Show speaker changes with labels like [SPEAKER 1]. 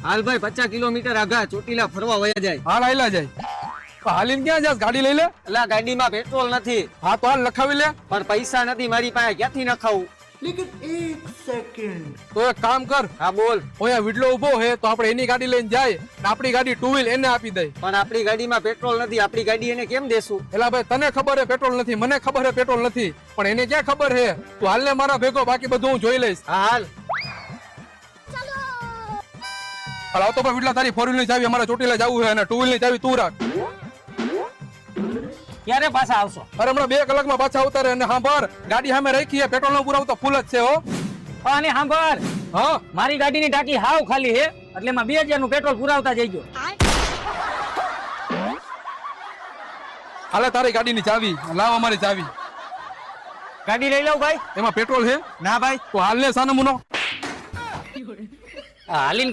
[SPEAKER 1] હાલ ભાઈ 50 કિલોમીટર આગા ચોટીલા ફરવા વયા જાય.
[SPEAKER 2] હાલ આયલા જાય. હાલીને ક્યાં જાસ? ગાડી લઈ લે.
[SPEAKER 1] એટલે ગાડીમાં પેટ્રોલ નથી.
[SPEAKER 2] હા તો હાલ લખાવી લે.
[SPEAKER 1] પણ પૈસા નથી મારી પાસે, ક્યાંથી નખાવું?
[SPEAKER 2] તો એક કામ કર.
[SPEAKER 1] હા બોલ.
[SPEAKER 2] ઓયા વિડલો ઉભો હે તો આપણે એની ગાડી લઈને જાય ને આપણી ગાડી ટુ વ્હીલ એને આપી દઈ.
[SPEAKER 1] પણ આપણી ગાડીમાં પેટ્રોલ નથી, આપણી ગાડી એને કેમ દેશું?
[SPEAKER 2] એલા ભાઈ તને ખબર હે પેટ્રોલ નથી, મને ખબર હે પેટ્રોલ નથી, પણ એને ક્યાં ખબર હે? તું હાલ ને મારા ભેગો, બાકી બધું હું જોઈ લઈશ.
[SPEAKER 1] હા હાલ.
[SPEAKER 2] હાલ આવતો પણ વિડલા, તારી ફોર વ્હીલ ની ચાવી અમારે ચોટીલા જવું છે અને ટુ વ્હીલ ની ચાવી તું રાખ.
[SPEAKER 1] ક્યારે પાછા આવશો?
[SPEAKER 2] અરે હમણાં 2 કલાકમાં પાછા ઉતારે. અને હા ભર ગાડી સામે રાખી છે, પેટ્રોલ નો પુરાવો તો ફૂલ જ છે હો.
[SPEAKER 1] અને સાંભળ,
[SPEAKER 2] હા
[SPEAKER 1] મારી ગાડીની ટાંકી હાવ ખાલી હે, એટલે એમાં 2000 નું પેટ્રોલ પુરાવતા જઈજો.
[SPEAKER 2] હાલે તારી ગાડીની ચાવી લાવ, અમારી ચાવી.
[SPEAKER 1] ગાડી લઈ લઉં ભાઈ?
[SPEAKER 2] એમાં પેટ્રોલ છે?
[SPEAKER 1] ના ભાઈ.
[SPEAKER 2] તો હાલ ને સાનો મુનો
[SPEAKER 1] હાલીને